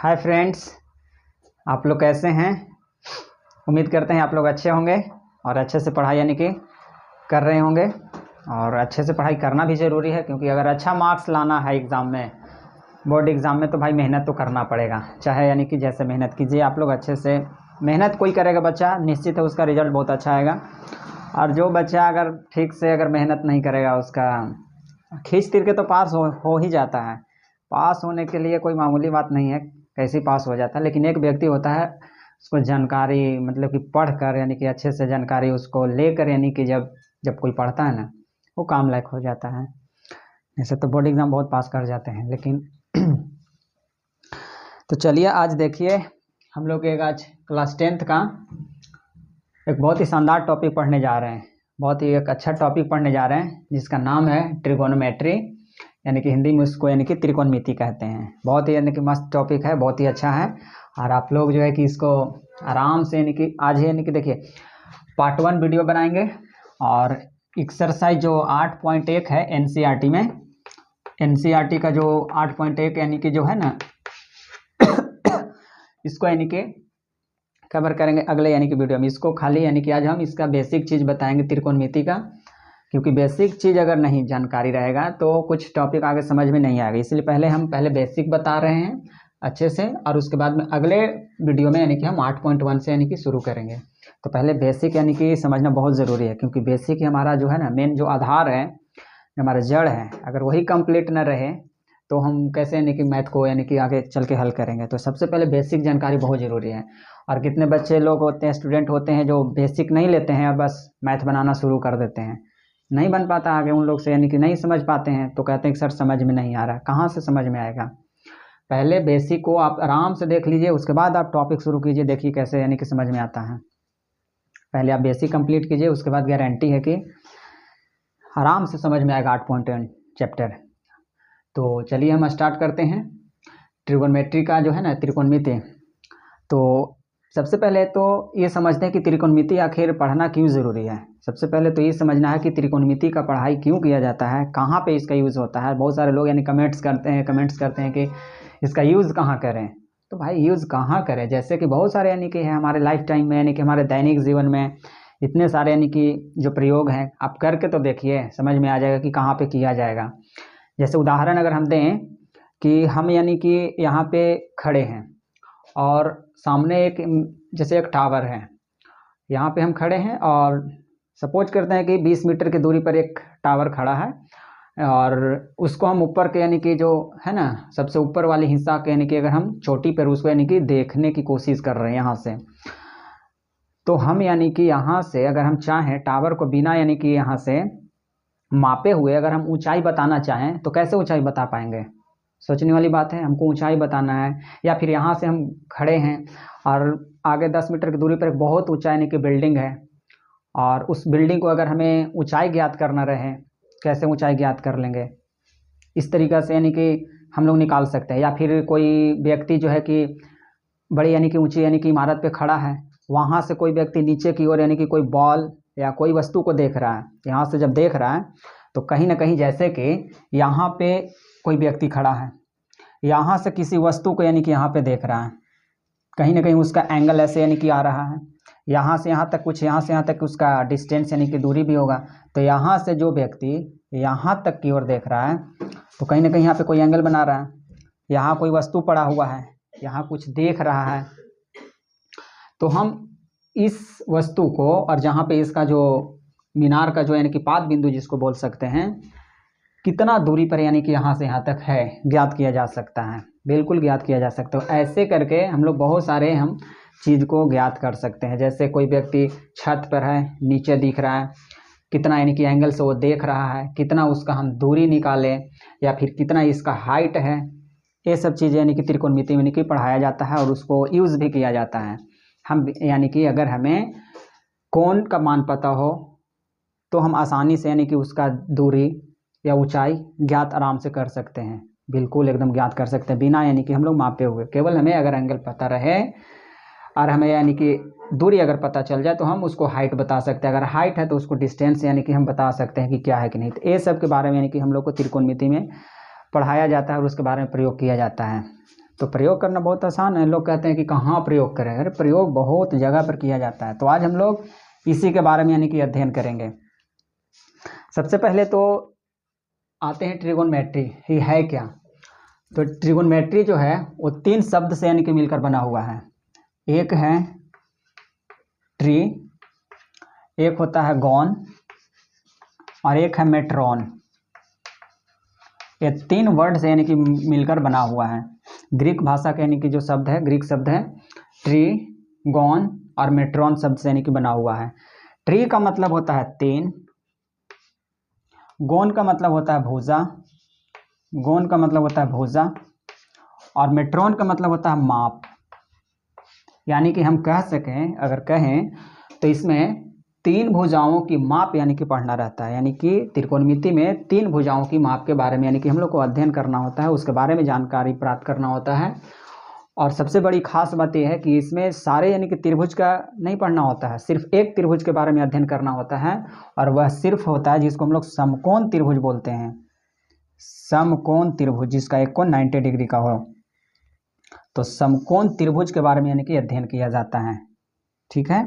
Hi friends, आप लोग कैसे हैं। उम्मीद करते हैं आप लोग अच्छे होंगे और अच्छे से पढ़ाई यानी कि कर रहे होंगे। और अच्छे से पढ़ाई करना भी ज़रूरी है, क्योंकि अगर अच्छा मार्क्स लाना है एग्ज़ाम में, बोर्ड एग्ज़ाम में, तो भाई मेहनत तो करना पड़ेगा। चाहे यानी कि जैसे मेहनत कीजिए आप लोग, अच्छे से मेहनत कोई करेगा बच्चा, निश्चित है उसका रिज़ल्ट बहुत अच्छा आएगा। और जो बच्चा अगर ठीक से अगर मेहनत नहीं करेगा, उसका खींच तीर के तो पास हो ही जाता है। पास होने के लिए कोई मामूली बात नहीं है, कैसे पास हो जाता है। लेकिन एक व्यक्ति होता है, उसको जानकारी मतलब कि पढ़ कर यानी कि अच्छे से जानकारी उसको लेकर यानी कि जब जब कोई पढ़ता है ना, वो काम लायक हो जाता है। ऐसे तो बोर्ड एग्ज़ाम बहुत पास कर जाते हैं, लेकिन तो चलिए आज देखिए, हम लोग एक आज क्लास 10th का एक बहुत ही शानदार टॉपिक पढ़ने जा रहे हैं। बहुत ही एक अच्छा टॉपिक पढ़ने जा रहे हैं, जिसका नाम है ट्रिगोनोमेट्री, यानी कि हिंदी में उसको यानी कि त्रिकोणमिति कहते हैं। बहुत ही यानी कि मस्त टॉपिक है, बहुत ही अच्छा है। और आप लोग जो है कि इसको आराम से यानी कि आज ही यानी कि देखिए, पार्ट 1 वीडियो बनाएंगे। और एक्सरसाइज जो 8.1 है एनसीईआरटी में, एनसीईआरटी का जो 8.1 यानी कि जो है ना इसको यानी कि कवर करेंगे अगले यानी कि वीडियो में। इसको खाली यानी कि आज हम इसका बेसिक चीज़ बताएंगे त्रिकोणमिति का, क्योंकि बेसिक चीज़ अगर नहीं जानकारी रहेगा तो कुछ टॉपिक आगे समझ में नहीं आएगा। इसलिए हम पहले बेसिक बता रहे हैं अच्छे से, और उसके बाद में अगले वीडियो में यानी कि हम 8.1 से यानी कि शुरू करेंगे। तो पहले बेसिक यानी कि समझना बहुत ज़रूरी है, क्योंकि बेसिक ही हमारा जो है ना मेन जो आधार है, हमारा जड़ है। अगर वही कंप्लीट न रहे तो हम कैसे यानी कि मैथ को यानी कि आगे चल के हल करेंगे। तो सबसे पहले बेसिक जानकारी बहुत ज़रूरी है। और कितने बच्चे लोग होते हैं, स्टूडेंट होते हैं, जो बेसिक नहीं लेते हैं और बस मैथ बनाना शुरू कर देते हैं, नहीं बन पाता आगे उन लोग से, यानी कि नहीं समझ पाते हैं। तो कहते हैं कि सर समझ में नहीं आ रहा। कहाँ से समझ में आएगा। पहले बेसिक को आप आराम से देख लीजिए, उसके बाद आप टॉपिक शुरू कीजिए, देखिए कैसे यानी कि समझ में आता है। पहले आप बेसिक कंप्लीट कीजिए, उसके बाद गारंटी है कि आराम से समझ में आएगा 8.1 चैप्टर। तो चलिए हम स्टार्ट करते हैं ट्रिगोनोमेट्री का जो है ना त्रिकोणमिति। तो सबसे पहले तो ये समझते हैं कि त्रिकोणमिति आखिर पढ़ना क्यों ज़रूरी है। सबसे पहले तो ये समझना है कि त्रिकोणमिति का पढ़ाई क्यों किया जाता है, कहाँ पे इसका यूज़ होता है। बहुत सारे लोग यानी कमेंट्स करते हैं कि इसका यूज़ कहाँ करें। तो भाई यूज़ कहाँ करें, जैसे कि बहुत सारे यानी कि है हमारे लाइफ टाइम में, यानी कि हमारे दैनिक जीवन में इतने सारे यानी कि जो प्रयोग हैं, आप करके तो देखिए, समझ में आ जाएगा कि कहाँ पे किया जाएगा। जैसे उदाहरण अगर हम दें कि हम यानी कि यहाँ पे खड़े हैं और सामने एक जैसे एक टावर है, यहाँ पे हम खड़े हैं और सपोज करते हैं कि 20 मीटर की दूरी पर एक टावर खड़ा है, और उसको हम ऊपर के यानी कि जो है ना सबसे ऊपर वाली हिस्सा के यानी कि अगर हम चोटी पर उसको यानी कि देखने की कोशिश कर रहे हैं यहाँ से, तो हम यानी कि यहाँ से अगर हम चाहें टावर को बिना यानी कि यहाँ से मापे हुए अगर हम ऊंचाई बताना चाहें, तो कैसे ऊंचाई बता पाएंगे। सोचने वाली बात है। हमको ऊंचाई बताना है, या फिर यहाँ से हम खड़े हैं और आगे 10 मीटर की दूरी पर एक बहुत ऊंचा यानी कि बिल्डिंग है, और उस बिल्डिंग को अगर हमें ऊंचाई ज्ञात करना रहे, कैसे ऊंचाई ज्ञात कर लेंगे। इस तरीक़ा से यानी कि हम लोग निकाल सकते हैं। या फिर कोई व्यक्ति जो है कि बड़ी यानी कि ऊंची यानी कि इमारत पे खड़ा है, वहाँ से कोई व्यक्ति नीचे की ओर यानी कि कोई बॉल या कोई वस्तु को देख रहा है। यहाँ से जब देख रहा है तो कहीं ना कहीं जैसे कि यहाँ पे कोई व्यक्ति खड़ा है, यहाँ से किसी वस्तु को यानी कि यहाँ पे देख रहा है, कहीं ना कहीं उसका एंगल ऐसे यानी कि आ रहा है। यहाँ से यहाँ तक कुछ, यहाँ से यहाँ तक उसका डिस्टेंस यानी कि दूरी भी होगा। तो यहाँ से जो व्यक्ति यहाँ तक की ओर देख रहा है, तो कहीं ना कहीं यहाँ पे कोई एंगल बना रहा है। यहाँ कोई वस्तु पड़ा हुआ है, यहाँ कुछ देख रहा है, तो हम इस वस्तु को, और जहाँ पे इसका जो मीनार का जो यानी कि पाद बिंदु जिसको बोल सकते हैं, कितना दूरी पर यानी कि यहाँ से यहाँ तक है, ज्ञात किया जा सकता है। बिल्कुल ज्ञात किया जा सकता है। ऐसे करके हम लोग बहुत सारे हम चीज़ को ज्ञात कर सकते हैं। जैसे कोई व्यक्ति छत पर है, नीचे दिख रहा है, कितना यानी कि एंगल से वो देख रहा है, कितना उसका हम दूरी निकालें, या फिर कितना इसका हाइट है। ये सब चीज़ें यानी कि त्रिकोणमिति में यानी कि पढ़ाया जाता है, और उसको यूज़ भी किया जाता है। हम यानी कि अगर हमें कोण का मान पता हो तो हम आसानी से यानी कि उसका दूरी या ऊंचाई ज्ञात आराम से कर सकते हैं। बिल्कुल एकदम ज्ञात कर सकते हैं, बिना यानी कि हम लोग मापे हुए। केवल हमें अगर एंगल पता रहे और हमें यानी कि दूरी अगर पता चल जाए, तो हम उसको हाइट बता सकते हैं। अगर हाइट है तो उसको डिस्टेंस यानी कि हम बता सकते हैं कि क्या है कि नहीं। तो ये सब के बारे में यानी कि हम लोग को त्रिकोणमिति में पढ़ाया जाता है और उसके बारे में प्रयोग किया जाता है। तो प्रयोग करना बहुत आसान है। लोग कहते हैं कि कहाँ प्रयोग करें, अरे प्रयोग बहुत जगह पर किया जाता है। तो आज हम लोग इसी के बारे में यानी कि अध्ययन करेंगे। सबसे पहले तो आते हैं ट्रिगोनोमेट्री, ये है क्या। तो ट्रिगोनोमेट्री जो है वो 3 शब्द से यानी कि मिलकर बना हुआ है। एक है ट्री, एक होता है गॉन और एक है मेट्रॉन। ये 3 वर्ड से यानी कि मिलकर बना हुआ है। ग्रीक भाषा के यानी कि जो शब्द है, ग्रीक शब्द है ट्री, गॉन और मेट्रॉन शब्द से यानी कि बना हुआ है। ट्री का मतलब होता है 3, गॉन का मतलब होता है भुजा, गॉन का मतलब होता है भुजा और मेट्रॉन का मतलब होता है माप। यानी कि हम कह सकें, अगर कहें तो इसमें 3 भुजाओं की माप यानी कि पढ़ना रहता है। यानी कि त्रिकोणमिति में 3 भुजाओं की माप के बारे में यानी कि हम लोग को अध्ययन करना होता है, उसके बारे में जानकारी प्राप्त करना होता है। और सबसे बड़ी खास बात यह है कि इसमें सारे यानी कि त्रिभुज का नहीं पढ़ना होता है, सिर्फ एक त्रिभुज के बारे में अध्ययन करना होता है और वह सिर्फ होता है जिसको हम लोग समकोण त्रिभुज बोलते हैं। समकोण त्रिभुज जिसका एक कोण 90 डिग्री का हो, तो समकोण त्रिभुज के बारे में यानी कि अध्ययन किया जाता है। ठीक है,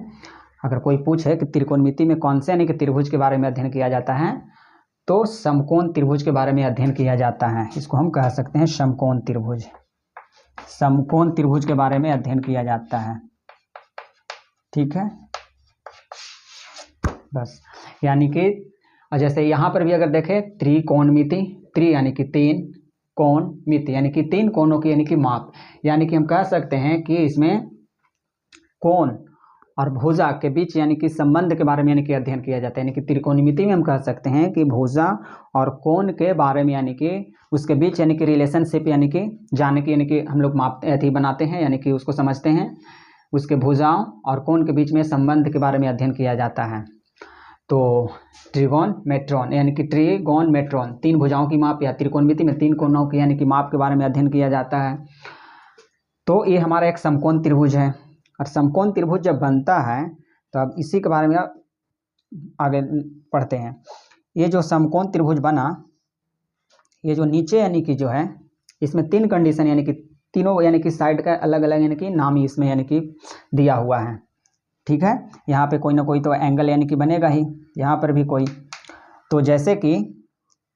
अगर कोई पूछे कि त्रिकोणमिति में कौन से यानी कि त्रिभुज के बारे में अध्ययन किया जाता है, तो समकोण त्रिभुज के बारे में अध्ययन किया जाता है। इसको हम कह सकते हैं समकोण त्रिभुज। समकोण त्रिभुज के बारे में अध्ययन किया जाता है। ठीक है, बस यानी कि जैसे यहाँ पर भी अगर देखें त्रिकोणमिति, त्रि यानी कि 3, कोण मिति यानी कि 3 कोणों की यानी कि माप। यानी कि हम कह सकते हैं कि इसमें कोण और भुजा के बीच यानी कि संबंध के बारे में यानी कि अध्ययन किया जाता है। यानी कि त्रिकोणमिति में हम कह सकते हैं कि भुजा और कोण के बारे में यानी कि उसके बीच यानी कि रिलेशनशिप यानी कि जाने की यानी कि हम लोग माप बनाते हैं, यानी कि उसको समझते हैं। उसके भुजाओं और कोण के बीच में संबंध के बारे में अध्ययन किया जाता है। तो ट्रिगोन मेट्रॉन यानी कि ट्रिगोन मेट्रॉन 3 भुजाओं की माप या त्रिकोणमिति में 3 कोणों की यानी कि माप के बारे में अध्ययन किया जाता है। तो ये हमारा एक समकोण त्रिभुज है। और समकोण त्रिभुज जब बनता है तो अब इसी के बारे में आगे पढ़ते हैं। ये जो समकोण त्रिभुज बना, ये जो नीचे यानी कि जो है इसमें 3 कंडीशन यानी कि तीनों यानी कि साइड का अलग अलग यानी कि नाम ही इसमें यानी कि दिया हुआ है। ठीक है, यहाँ पे कोई ना कोई तो एंगल यानी कि बनेगा ही, यहाँ पर भी कोई। तो जैसे कि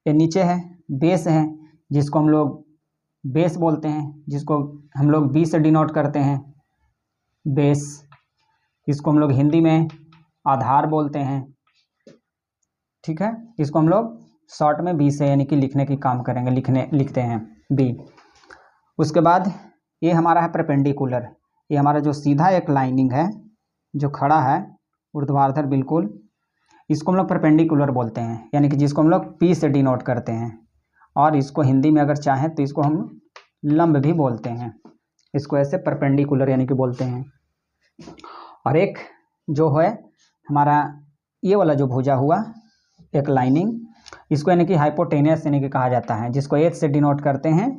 ये नीचे है बेस है, जिसको हम लोग बेस बोलते हैं, जिसको हम लोग बी से डिनोट करते हैं बेस। इसको हम लोग हिंदी में आधार बोलते हैं। ठीक है, इसको हम लोग शॉर्ट में बी से यानी कि लिखने की काम करेंगे, लिखते हैं बी। उसके बाद ये हमारा है परपेंडिकुलर, ये हमारा जो सीधा एक लाइनिंग है जो खड़ा है ऊर्ध्वाधर बिल्कुल, इसको हम लोग परपेंडिकुलर बोलते हैं। यानी कि जिसको हम लोग पी से डिनोट करते हैं। और इसको हिंदी में अगर चाहें तो इसको हम लंब भी बोलते हैं, इसको ऐसे परपेंडिकुलर यानी कि बोलते हैं। और एक जो है हमारा ये वाला जो भुजा हुआ एक लाइनिंग, इसको यानी कि हाइपोटेनस यानी कि कहा जाता है, जिसको एच से डिनोट करते हैं।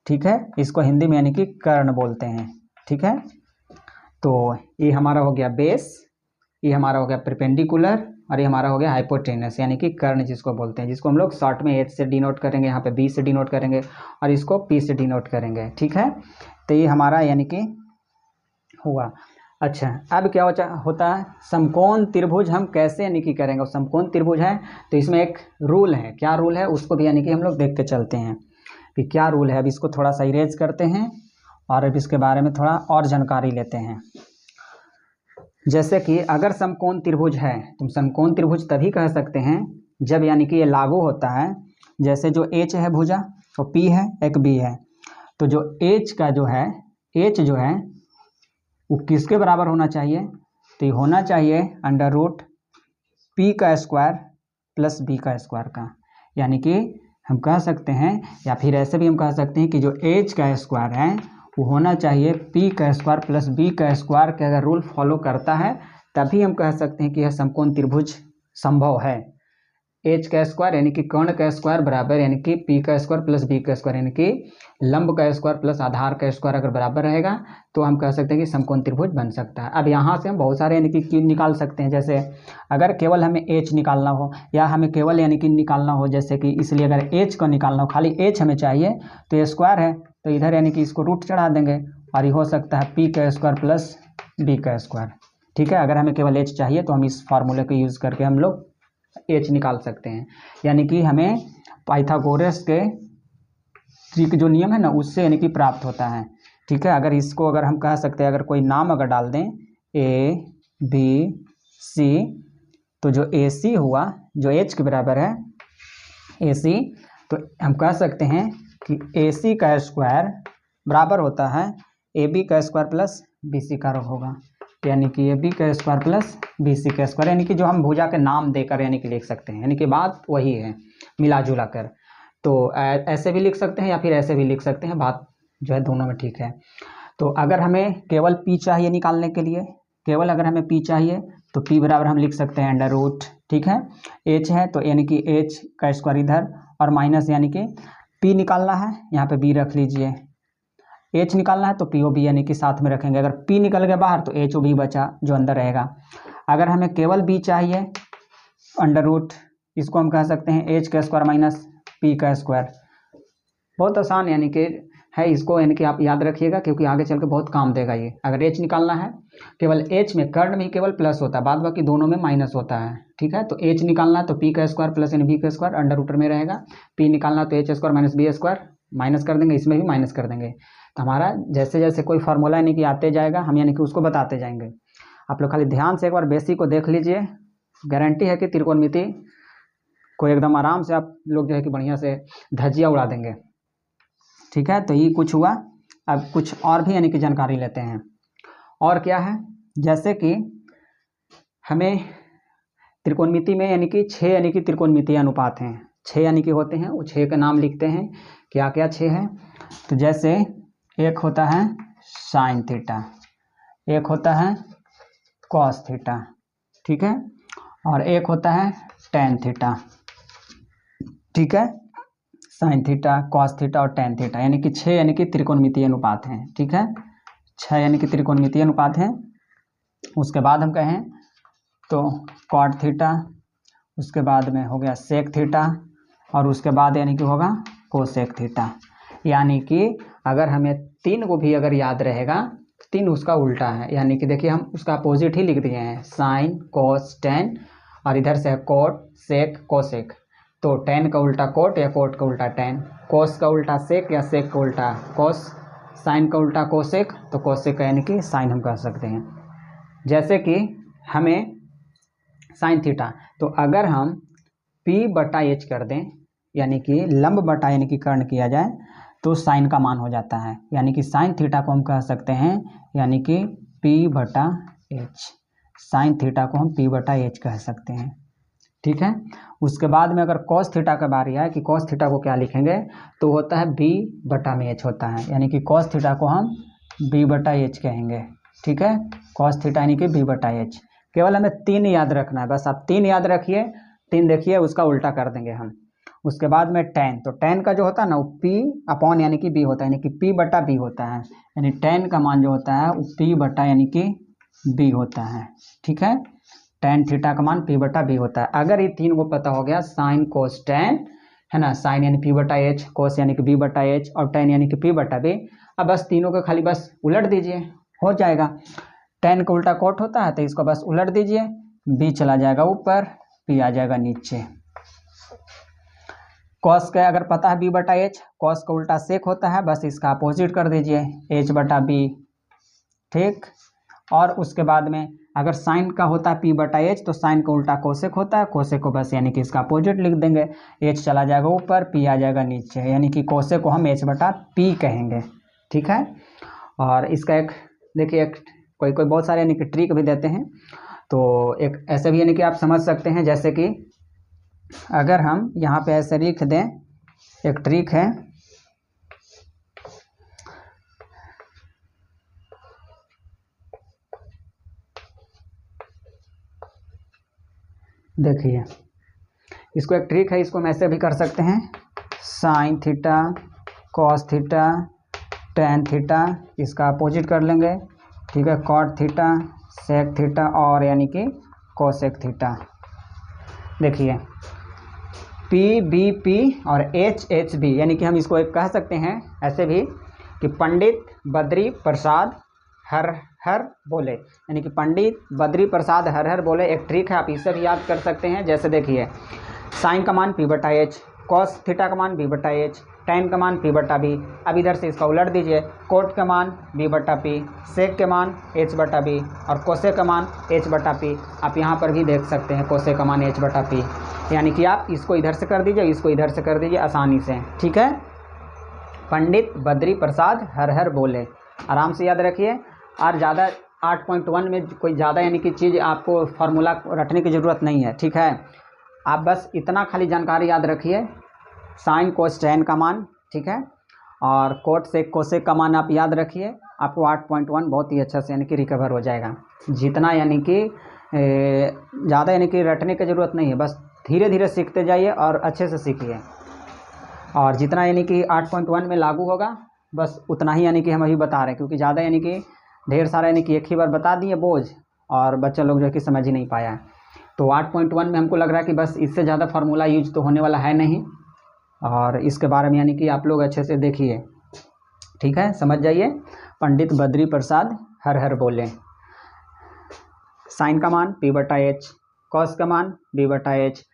ठीक है, इसको हिंदी में यानी कि कर्ण बोलते हैं। ठीक है, तो ये हमारा हो गया बेस, ये हमारा हो गया परपेंडिकुलर और ये हमारा हो गया हाइपोटेनस यानी कि कर्ण जिसको बोलते हैं, जिसको हम लोग शॉर्ट में एच से डिनोट करेंगे, यहाँ पे बी से डिनोट करेंगे और इसको पी से डिनोट करेंगे। ठीक है, तो ये हमारा यानी कि हुआ। अच्छा, अब क्या होता है समकोण त्रिभुज हम कैसे यानी कि करेंगे। समकोण त्रिभुज है तो इसमें एक रूल है, क्या रूल है उसको भी यानी कि हम लोग देख के चलते हैं कि क्या रूल है। अब इसको थोड़ा सा इरेज करते हैं और अब इसके बारे में थोड़ा और जानकारी लेते हैं। जैसे कि अगर समकोण त्रिभुज है तो समकोण त्रिभुज तभी कह सकते हैं जब यानी कि ये लागू होता है। जैसे जो एच है भुजा तो पी है, एक बी है, तो जो एच का जो है एच जो है वो किसके बराबर होना चाहिए, तो ये होना चाहिए अंडर रूट पी का स्क्वायर प्लस बी का स्क्वायर का। यानी कि हम कह सकते हैं या फिर ऐसे भी हम कह सकते हैं कि जो एच का स्क्वायर है वो होना चाहिए पी का स्क्वायर प्लस बी का स्क्वायर के अगर रूल फॉलो करता है तभी हम कह सकते हैं कि यह समकोण त्रिभुज संभव है। एच का स्क्वायर यानी कि कर्ण का स्क्वायर बराबर यानी कि पी का स्क्वायर प्लस बी का स्क्वायर यानी कि लंब का स्क्वायर प्लस आधार का स्क्वायर अगर बराबर रहेगा तो हम कह सकते हैं कि समकोण त्रिभुज बन सकता है। अब यहाँ से हम बहुत सारे यानी कि निकाल सकते हैं। जैसे अगर केवल हमें एच निकालना हो या हमें केवल यानी कि निकालना हो, जैसे कि इसलिए अगर एच को निकालना हो, खाली एच हमें चाहिए तो ये स्क्वायर है तो इधर यानी कि इसको रूट चढ़ा देंगे और ये हो सकता है p का स्क्वायर प्लस b का स्क्वायर। ठीक है, अगर हमें केवल h चाहिए तो हम इस फार्मूले को यूज़ करके हम लोग h निकाल सकते हैं। यानी कि हमें पाइथागोरस के ट्रिक जो नियम है ना उससे यानी कि प्राप्त होता है। ठीक है, अगर इसको अगर हम कह सकते हैं, अगर कोई नाम अगर डाल दें a b c, तो जो AC हुआ जो h के बराबर है AC, तो हम कह सकते हैं कि AC का स्क्वायर बराबर होता है AB का स्क्वायर प्लस BC का होगा। यानी कि AB का स्क्वायर प्लस BC का स्क्वायर, यानी कि जो हम भुजा के नाम देकर यानी कि लिख सकते हैं, यानी कि बात वही है मिला जुला कर। तो ऐसे भी लिख सकते हैं या फिर ऐसे भी लिख सकते हैं, बात जो है दोनों में ठीक है। तो अगर हमें केवल P चाहिए निकालने के लिए, केवल अगर हमें P चाहिए तो P बराबर हम लिख सकते हैं अंडर रूट। ठीक है, H है तो यानी कि H का स्क्वायर इधर और माइनस, यानी कि P निकालना है यहाँ पे B रख लीजिए, H निकालना है तो POB यानी कि साथ में रखेंगे। अगर P निकल गया बाहर तो HOB बचा जो अंदर रहेगा। अगर हमें केवल B चाहिए अंडर रूट, इसको हम कह सकते हैं H का स्क्वायर माइनस P का स्क्वायर। बहुत आसान यानी कि है, इसको यानी कि आप याद रखिएगा क्योंकि आगे चल के बहुत काम देगा ये। अगर H निकालना है, केवल H में कर्ण में ही केवल प्लस होता है, बाद बाकी दोनों में माइनस होता है। ठीक है, तो H निकालना है तो P का स्क्वायर प्लस यानी B का स्क्वायर अंडर रूट में रहेगा। P निकालना तो H square minus B square, minus कर देंगे, इसमें भी माइनस कर देंगे। तो हमारा जैसे जैसे कोई फार्मूला यानी कि आते जाएगा हम यानी कि उसको बताते जाएंगे। आप लोग खाली ध्यान से एक बार बेसिक को देख लीजिए, गारंटी है कि त्रिकोणमिति को एकदम आराम से आप लोग जो है कि बढ़िया से धज्जियाँ उड़ा देंगे। ठीक है, तो ये कुछ हुआ। अब कुछ और भी यानी कि जानकारी लेते हैं। और क्या है, जैसे कि हमें त्रिकोणमिति में यानी कि 6 यानी कि त्रिकोणमितीय अनुपात हैं, 6 यानी कि होते हैं, वो 6 का नाम लिखते हैं। क्या क्या 6 है, तो जैसे एक होता है साइन थीटा, एक होता है कॉस थीटा, ठीक है, और एक होता है टेन थीटा। ठीक है, साइन थीटा, कॉस थीटा और टेन थीटा, यानी कि 6 यानी कि त्रिकोणमितीय अनुपात हैं। ठीक है, 6 यानी कि त्रिकोणमितीय अनुपात हैं। उसके बाद हम कहें तो कॉट थीटा, उसके बाद में हो गया सेक थीटा, और उसके बाद यानी कि होगा कोसेक थीटा। यानी कि अगर हमें 3 को भी अगर याद रहेगा, 3 उसका उल्टा है, यानी कि देखिए हम उसका अपोजिट ही लिख दिए हैं, साइन कॉस टेन, और इधर से है कोट सेक कोसेक। तो टेन का उल्टा कोट या कोट का उल्टा टेन, कोस का उल्टा सेक या सेक का उल्टा कोस, साइन का उल्टा कोसेक, तो कोसेक का यानी कि साइन हम कह सकते हैं। जैसे कि हमें साइन थीटा, तो अगर हम P/H कर दें, यानी कि लंब बटा यानी कि कर्ण किया जाए, तो साइन का मान हो जाता है। यानी कि साइन थीटा को हम कह सकते हैं यानी कि P/H, साइन थीटा को हम P/H कह सकते हैं। ठीक है, उसके बाद में अगर कॉस थीटा का बारी आए कि कॉस थीटा को क्या लिखेंगे, तो होता है B/H होता है, यानी कि कॉस थीटा को हम B/H कहेंगे। ठीक है, कॉस थीटा यानी कि B/H। केवल हमें 3 याद रखना है, बस आप 3 याद रखिए, 3 देखिए उसका उल्टा कर देंगे हम। उसके बाद में टेन, तो टेन का जो होता है ना वो P/ यानी कि B होता है, यानी कि P/B होता है, यानी टेन का मान जो होता है वो P/ यानी कि B होता है। ठीक है, टेन थीटा का मान P/B होता है। अगर ये 3 को पता हो गया, साइन कोस टेन है ना, साइन यानी P/H, कोस यानी कि B/H और टेन यानी कि P/B, अब बस तीनों को खाली बस उलट दीजिए, हो जाएगा। टेन का उल्टा कोट होता है तो इसको बस उलट दीजिए, B चला जाएगा ऊपर, P आ जाएगा नीचे। कॉस का अगर पता है B/H, कॉस का उल्टा सेक होता है, बस इसका अपोजिट कर दीजिए H/B। ठीक, और उसके बाद में अगर साइन का होता है P/H, तो साइन का उल्टा कोसेक होता है, कोसेक को बस यानी कि इसका अपोजिट लिख देंगे, H चला जाएगा ऊपर, P आ जाएगा नीचे, यानी कि कोसेक को हम H/P कहेंगे। ठीक है, और इसका एक देखिए, एक कोई कोई बहुत सारे यानी कि ट्रिक भी देते हैं, तो एक ऐसे भी यानी कि आप समझ सकते हैं। जैसे कि अगर हम यहाँ पे ऐसे लिख दें, एक ट्रिक है, देखिए इसको एक ट्रिक है, इसको हम ऐसे भी कर सकते हैं, sine theta cos theta tan theta, इसका अपोजिट कर लेंगे। ठीक है, कॉट थीटा सेक थीटा और यानी कि कोसेक थीटा। देखिए P/B/P और H/B, यानी कि हम इसको एक कह सकते हैं ऐसे भी कि पंडित बद्री प्रसाद हर हर बोले, यानी कि पंडित बद्री प्रसाद हर हर बोले। एक ट्रिक है, आप इसे भी याद कर सकते हैं। जैसे देखिए, साइन का मान p/h, कॉस थीटा का मान b/h, tan का मान p/b। अब इधर से इसका उलट दीजिए, कोट का मान b/p, सेक के मान h/b और कोसे का मान h/p। आप यहाँ पर भी देख सकते हैं कोसे का मान h/p, यानी कि आप इसको इधर से कर दीजिए, इसको इधर से कर दीजिए आसानी से, ठीक है। पंडित बद्री प्रसाद हर हर बोले, आराम से याद रखिए। और ज़्यादा 8.1 में कोई ज़्यादा यानी कि चीज़ आपको फार्मूला रटने की ज़रूरत नहीं है, ठीक है। आप बस इतना खाली जानकारी याद रखिए, साइन कोस टैन का मान, ठीक है, और कोट से कोसेक का मान आप याद रखिए। आपको 8.1 बहुत ही अच्छा से यानी कि रिकवर हो जाएगा। जितना यानी कि ज़्यादा यानी कि रटने की ज़रूरत नहीं है, बस धीरे धीरे सीखते जाइए और अच्छे से सीखिए। और जितना यानी कि 8.1 में लागू होगा बस उतना ही यानी कि हम अभी बता रहे हैं, क्योंकि ज़्यादा यानी कि ढेर सारा यानी कि एक ही बार बता दिए बोझ और बच्चा लोग जो है कि समझ ही नहीं पाया। तो 8.1 में हमको लग रहा है कि बस इससे ज़्यादा फार्मूला यूज तो होने वाला है नहीं, और इसके बारे में यानी कि आप लोग अच्छे से देखिए, ठीक है, समझ जाइए। पंडित बद्री प्रसाद हर हर बोले, साइन का मान p/h, कॉस का मान b/h,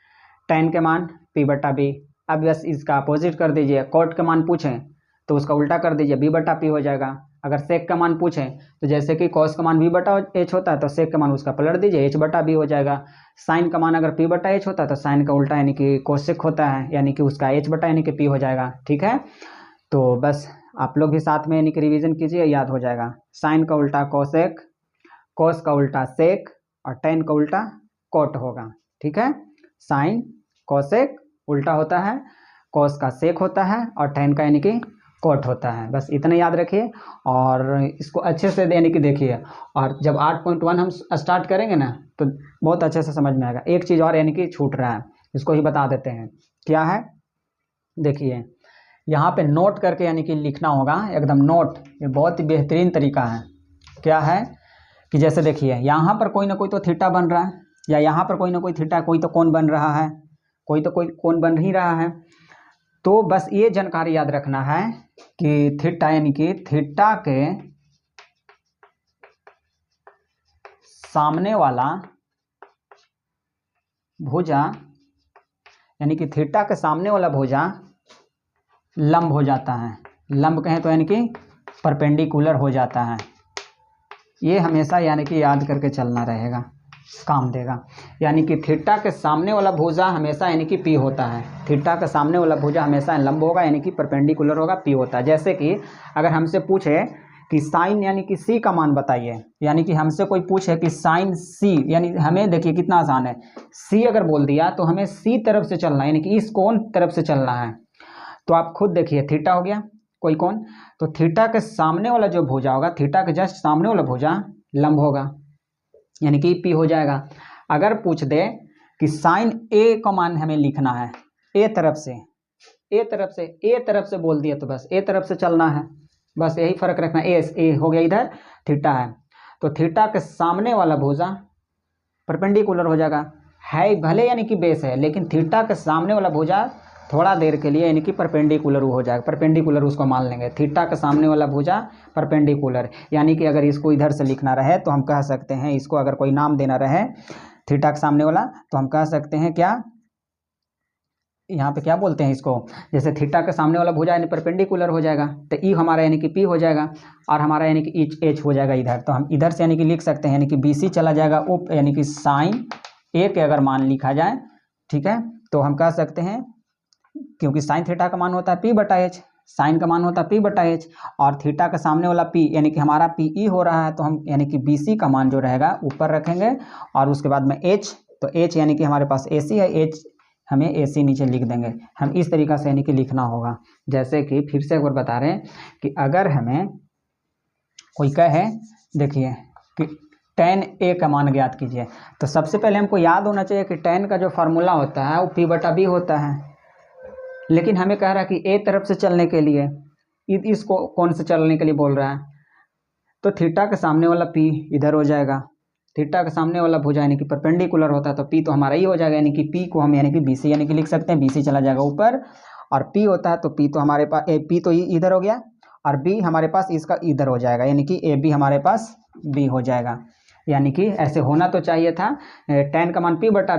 tan के मान p/b। अब बस इसका अपोजिट कर दीजिए, कोट का मान पूछें तो उसका उल्टा कर दीजिए, b/p हो जाएगा। अगर सेक का मान पूछें तो जैसे कि कॉस का मान b/h होता है तो सेक का मान उसका पलट दीजिए, h/b हो जाएगा। साइन का मान अगर p/h होता है तो साइन का उल्टा यानी कि कोसेक होता है, यानी कि उसका h/ यानी कि p हो जाएगा, ठीक है। तो बस आप लोग भी साथ में यानी कि रिवीजन कीजिए, याद हो जाएगा। साइन का उल्टा कोसेक, कॉस का उल्टा सेक और tan का उल्टा कोट होगा, ठीक है। साइन कोसेक उल्टा होता है, कॉस का सेक होता है और tan का यानी कि कोट होता है। बस इतना याद रखिए और इसको अच्छे से यानी कि देखिए। और जब 8.1 हम स्टार्ट करेंगे ना तो बहुत अच्छे से समझ में आएगा। एक चीज़ और यानी कि छूट रहा है, इसको ही बता देते हैं, क्या है देखिए। यहाँ पे नोट करके यानी कि लिखना होगा, एकदम नोट, ये बहुत ही बेहतरीन तरीका है। क्या है कि जैसे देखिए, यहाँ पर कोई ना कोई तो थीटा बन रहा है, या यहाँ पर कोई ना कोई थीटा, कोई तो कोण बन रहा है, कोई तो कोई कोण बन ही रहा है। तो बस ये जानकारी याद रखना है कि थीटा यानी कि थीटा के सामने वाला भुजा, यानी कि थीटा के सामने वाला भुजा लंब हो जाता है। लंब कहें तो यानी कि परपेंडिकुलर हो जाता है। ये हमेशा यानी कि याद करके चलना रहेगा, काम देगा। यानी कि थीटा के सामने वाला भुजा हमेशा यानी कि पी होता है। थीटा के सामने वाला भुजा हमेशा लंब होगा, यानी कि परपेंडिकुलर होगा, पी होता है। जैसे कि अगर हमसे पूछे कि साइन यानी कि सी का मान बताइए, यानी कि हमसे कोई पूछे कि साइन सी, यानी हमें देखिए कितना आसान है, सी अगर बोल दिया तो हमें सी तरफ से चलना है, यानी कि इस कोण तरफ से चलना है। तो आप खुद देखिए, थीटा हो गया कोई कोण, तो थीटा के सामने वाला जो भुजा होगा, थीटा के जस्ट सामने वाला भुजा लंब होगा, यानी कि पी हो जाएगा। अगर पूछ दे कि साइन ए का मान हमें लिखना है, ए तरफ से, ए तरफ से, ए तरफ से बोल दिया तो बस ए तरफ से चलना है, बस यही फर्क रखना। ए हो गया, इधर थीटा है तो थीटा के सामने वाला भुजा परपेंडिकुलर हो जाएगा, है भले यानी कि बेस है, लेकिन थीटा के सामने वाला भुजा थोड़ा देर के लिए यानी कि परपेंडिकुलर हो जाएगा, परपेंडिकुलर उसको मान लेंगे। थीटा के सामने वाला भुजा परपेंडिकुलर, यानी कि अगर इसको इधर से लिखना रहे तो हम कह सकते हैं, इसको अगर कोई नाम देना रहे थीटा के सामने वाला, तो हम कह सकते हैं क्या, यहाँ पे क्या बोलते हैं इसको, जैसे थीटा के सामने वाला भुजा यानी परपेंडिकुलर हो जाएगा तो ई हमारा यानी कि पी हो जाएगा, और हमारा यानी कि एच हो जाएगा इधर। तो हम इधर से यानी कि लिख सकते हैं, यानी कि बी सी चला जाएगा उप, यानी कि साइन ए के अगर मान लिखा जाए, ठीक है, तो हम कह सकते हैं, क्योंकि साइन थीटा का मान होता है p/h, साइन का मान होता है p/h, और थीटा का सामने वाला p यानी कि हमारा पी ई हो रहा है, तो हम यानी कि बी सी का मान जो रहेगा ऊपर रखेंगे, और उसके बाद में h, तो h यानी कि हमारे पास ए सी है, h हमें ए सी नीचे लिख देंगे। हम इस तरीक़ा से यानी कि लिखना होगा। जैसे कि फिर से एक बार बता रहे हैं कि अगर हमें कोई कहे देखिए कि tan a का मान ज्ञात कीजिए, तो सबसे पहले हमको याद होना चाहिए कि tan का जो फार्मूला होता है वो p/b होता है, लेकिन हमें कह रहा है कि ए तरफ से चलने के लिए, इसको कौन से चलने के लिए बोल रहा है, तो थीटा के सामने वाला p इधर हो जाएगा, थीटा के सामने वाला भुजा यानी कि परपेंडिकुलर होता है तो p तो हमारा ही हो जाएगा, यानी कि p को हम यानी कि बी सी यानी कि लिख सकते हैं, बी सी चला जाएगा ऊपर, और p होता है तो p तो हमारे पास p तो इधर हो गया, और बी हमारे पास इसका इधर हो जाएगा, यानी कि ए बी हमारे पास बी हो जाएगा। यानी कि ऐसे होना तो चाहिए था tan का मान पी बटा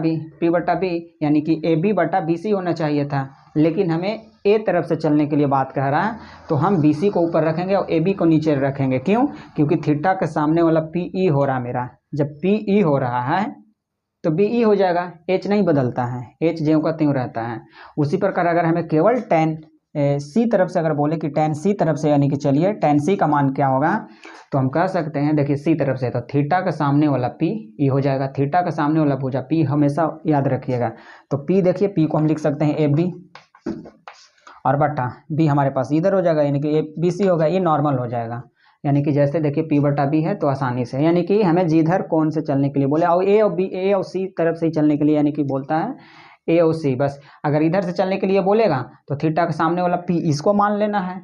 बी यानी कि ए बी बटा बी सी होना चाहिए था, लेकिन हमें ए तरफ से चलने के लिए बात कह रहा है, तो हम बी सी को ऊपर रखेंगे और ए बी को नीचे रखेंगे। क्यों? क्योंकि थीटा के सामने वाला पी ई हो रहा है मेरा, जब पी ई हो रहा है तो बी ई हो जाएगा, एच नहीं बदलता है, एच ज्यों का त्यों रहता है। उसी प्रकार अगर हमें केवल tan सी तरफ से अगर बोले कि tan सी तरफ से, यानी कि चलिए tan सी का मान क्या होगा, तो हम कह सकते हैं देखिए सी तरफ से तो थीटा का सामने वाला पी ई हो जाएगा, थीटा का सामने वाला भुजा पी हमेशा याद रखिएगा। तो पी देखिए पी को हम लिख सकते हैं ए बी और बटा बी हमारे पास इधर हो जाएगा, यानी कि ए बी सी होगा, ये नॉर्मल हो जाएगा। यानी कि जैसे देखिए पी बटा बी है तो आसानी से, यानी कि हमें जिधर कौन से चलने के लिए बोले और ए और बी ए और सी तरफ से ही चलने के लिए, यानी कि बोलता है ए और सी। बस अगर इधर से चलने के लिए बोलेगा तो थीटा के सामने वाला पी इसको मान लेना है,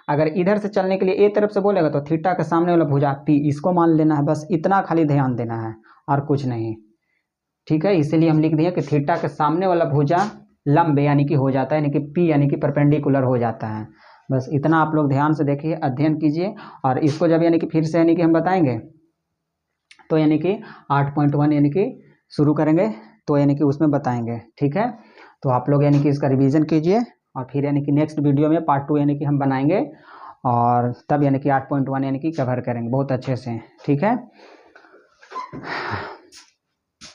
अगर इधर से चलने के लिए ए तरफ से बोलेगा तो थीटा के सामने वाला भुजा पी इसको मान लेना है। बस इतना खाली ध्यान देना है और कुछ नहीं, ठीक है। इसीलिए हम लिख दिए कि थीटा के सामने वाला भुजा लंब यानी कि हो जाता है, यानी कि पी यानी कि परपेंडिकुलर हो जाता है। बस इतना आप लोग ध्यान से देखिए, अध्ययन कीजिए, और इसको जब यानी कि फिर से यानी कि हम बताएंगे तो यानी कि 8.1 यानी कि शुरू करेंगे तो यानी कि उसमें बताएंगे, ठीक है। तो आप लोग यानी कि इसका रिवीजन कीजिए और फिर यानी कि नेक्स्ट वीडियो में पार्ट 2 यानी कि हम बनाएंगे और तब यानी कि 8.1 यानी कि कवर करेंगे बहुत अच्छे से, ठीक है।